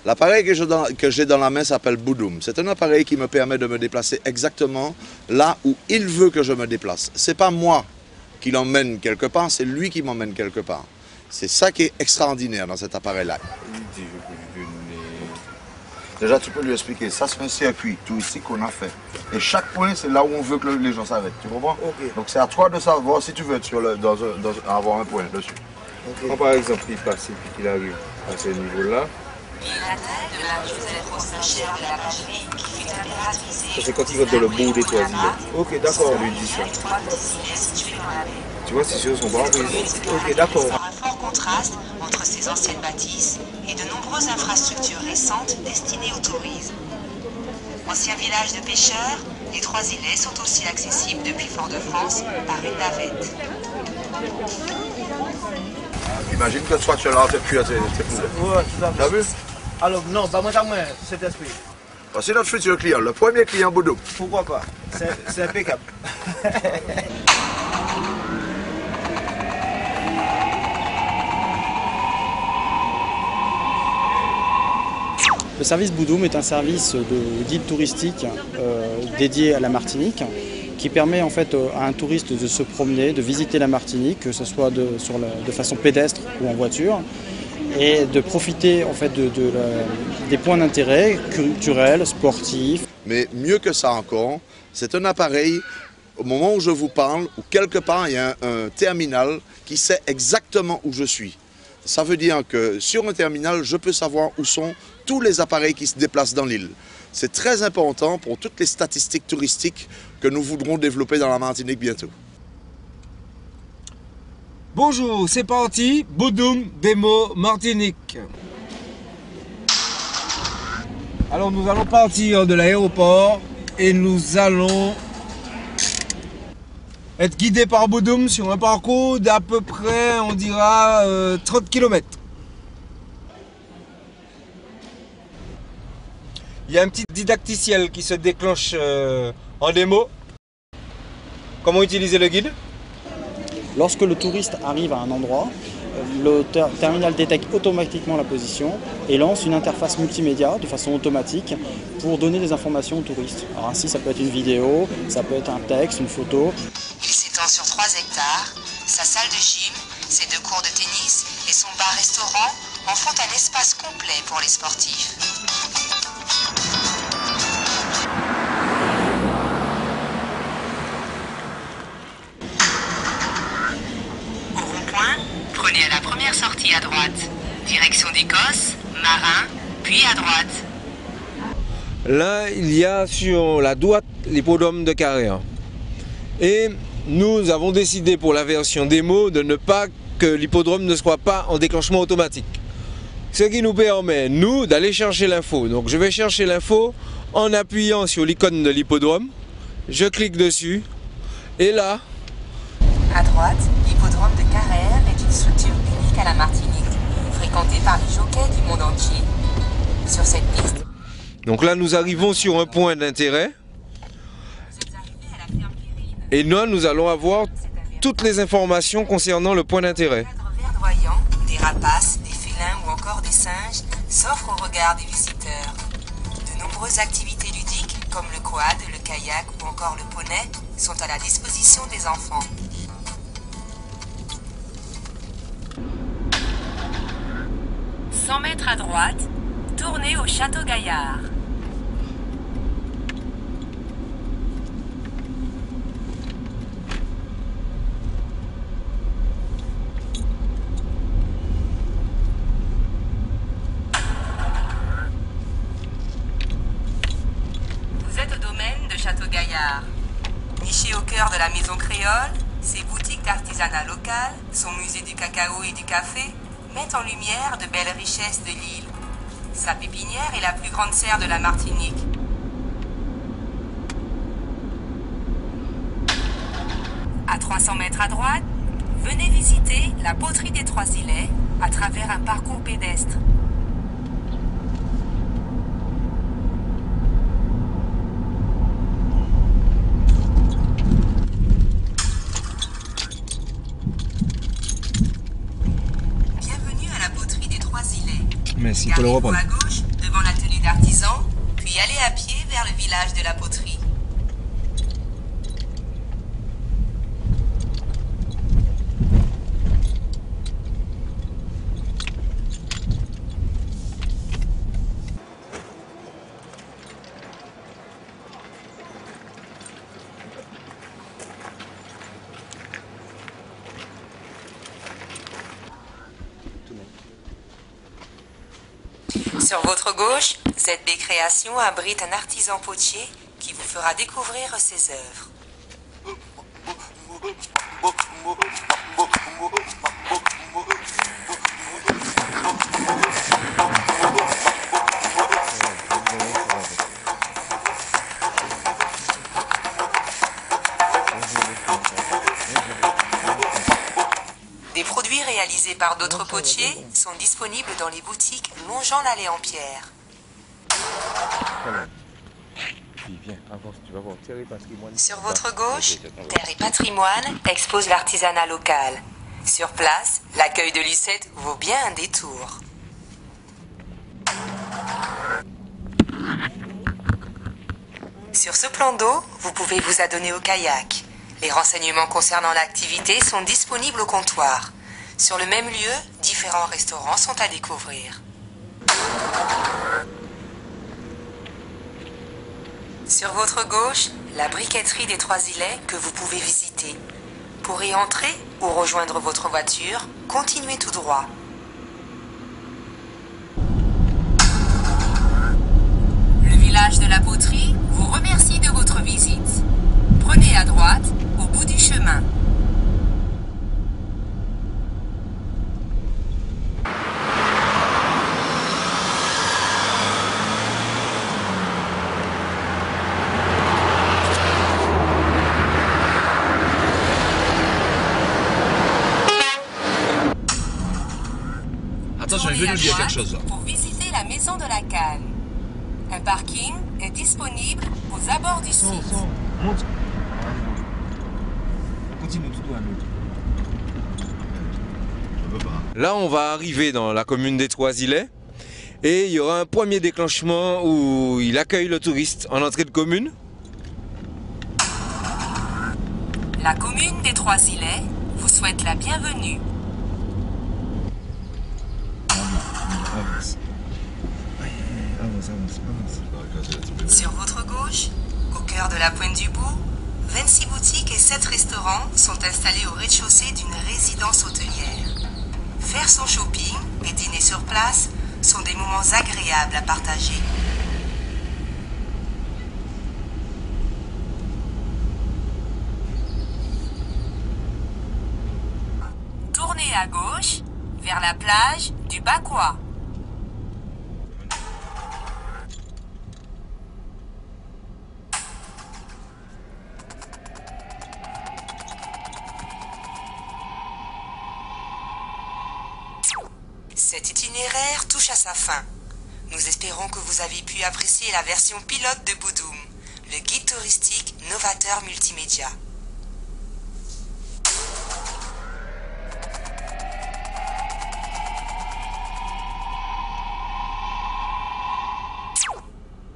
L'appareil que j'ai dans la main s'appelle Boudoum. C'est un appareil qui me permet de me déplacer exactement là où il veut que je me déplace. Ce n'est pas moi qui l'emmène quelque part, c'est lui qui m'emmène quelque part. C'est ça qui est extraordinaire dans cet appareil-là. Déjà, tu peux lui expliquer, ça c'est un circuit touristique qu'on a fait. Et chaque point, c'est là où on veut que les gens s'arrêtent. Tu comprends? Okay. Donc c'est à toi de savoir si tu veux être sur avoir un point dessus. Okay. Quand par exemple il passe et puis qu'il arrive à ce niveau-là. Ça c'est quand il va dans le bout des toisilles. Ok, d'accord. Ça lui dit ça. Tu vois, c'est sur son pare-brise. Ok, d'accord. Un fort contraste entre ces anciennes bâtisses et de nombreuses infrastructures récentes destinées au tourisme. Ancien village de pêcheurs, les Trois-Îlets sont aussi accessibles depuis Fort-de-France par une navette. Imagine que toi tu es là, tu es plus à tes poulets. Ouais, tout à fait. T'as vu? Alors, non, pas moi, cet esprit. C'est notre futur client, le premier client Boudoum. Pourquoi pas? C'est impeccable. Le service Boudoum est un service de guide touristique dédié à la Martinique qui permet en fait à un touriste de se promener, de visiter la Martinique, que ce soit de façon pédestre ou en voiture, et de profiter en fait des points d'intérêt culturels, sportifs. Mais mieux que ça encore, c'est un appareil, au moment où je vous parle, où quelque part il y a un terminal qui sait exactement où je suis. Ça veut dire que sur un terminal, je peux savoir où sont tous les appareils qui se déplacent dans l'île. C'est très important pour toutes les statistiques touristiques que nous voudrons développer dans la Martinique bientôt. Bonjour, c'est parti, Boudoum Démo Martinique. Alors nous allons partir de l'aéroport et nous allons être guidés par Boudoum sur un parcours d'à peu près, on dira, 30 km. Il y a un petit didacticiel qui se déclenche en démo. Comment utiliser le guide? Lorsque le touriste arrive à un endroit, le terminal détecte automatiquement la position et lance une interface multimédia de façon automatique pour donner des informations au touriste. Alors ainsi, ça peut être une vidéo, ça peut être un texte, une photo. Il s'étend sur 3 hectares. Sa salle de gym, ses 2 cours de tennis et son bar-restaurant en font un espace complet pour les sportifs. Au rond-point, prenez à la première sortie à droite. Direction d'Écosse, Marin, puis à droite. Là, il y a sur la droite l'hippodrome de Carrère. Et nous avons décidé pour la version démo de ne pas que l'hippodrome ne soit pas en déclenchement automatique. Ce qui nous permet, nous, d'aller chercher l'info. Donc je vais chercher l'info en appuyant sur l'icône de l'hippodrome. Je clique dessus. Et là... À droite, l'hippodrome de Carrère est une structure unique à la Martinique, fréquentée par les jockeys du monde entier. Sur cette piste... Donc là, nous arrivons sur un point d'intérêt. Et là, nous allons avoir toutes les informations concernant le point d'intérêt. Des cadres verdoyants, des rapaces, des félins ou encore des singes s'offrent au regard des visiteurs. De nombreuses activités ludiques, comme le quad, le kayak ou encore le poney, sont à la disposition des enfants. « 100 mètres à droite, tournez au Château Gaillard. » Château Gaillard. Niché au cœur de la maison créole, ses boutiques d'artisanat local, son musée du cacao et du café mettent en lumière de belles richesses de l'île. Sa pépinière est la plus grande serre de la Martinique. À 300 mètres à droite, venez visiter la poterie des Trois-Îlets à travers un parcours pédestre. Merci pour le reprendre. À gauche, de village de la poterie. Sur votre gauche, ZB Création abrite un artisan potier qui vous fera découvrir ses œuvres. Des produits réalisés par d'autres potiers sont disponibles dans les boutiques longeant l'allée en pierre. Sur votre gauche, Terre et Patrimoine expose l'artisanat local. Sur place, l'accueil de Lucette vaut bien un détour. Sur ce plan d'eau, vous pouvez vous adonner au kayak. Les renseignements concernant l'activité sont disponibles au comptoir. Sur le même lieu, différents restaurants sont à découvrir. Sur votre gauche, la briqueterie des Trois-Îlets que vous pouvez visiter. Pour y entrer ou rejoindre votre voiture, continuez tout droit. Le village de la poterie vous remercie de votre visite. Prenez à droite, au bout du chemin. Attention, je vais nous dire quelque chose là. Pour visiter la maison de la canne. Un parking est disponible aux abords du site. Là, on va arriver dans la commune des Trois-Îlets et il y aura un premier déclenchement où il accueille le touriste en entrée de commune. La commune des Trois-Îlets vous souhaite la bienvenue. Sur votre gauche, au cœur de la Pointe du Bout, 26 boutiques et 7 restaurants sont installés au rez-de-chaussée d'une résidence hôtelière. Faire son shopping et dîner sur place sont des moments agréables à partager. Tournez à gauche vers la plage du Bacois. Cet itinéraire touche à sa fin. Nous espérons que vous avez pu apprécier la version pilote de Boudoum, le guide touristique novateur multimédia.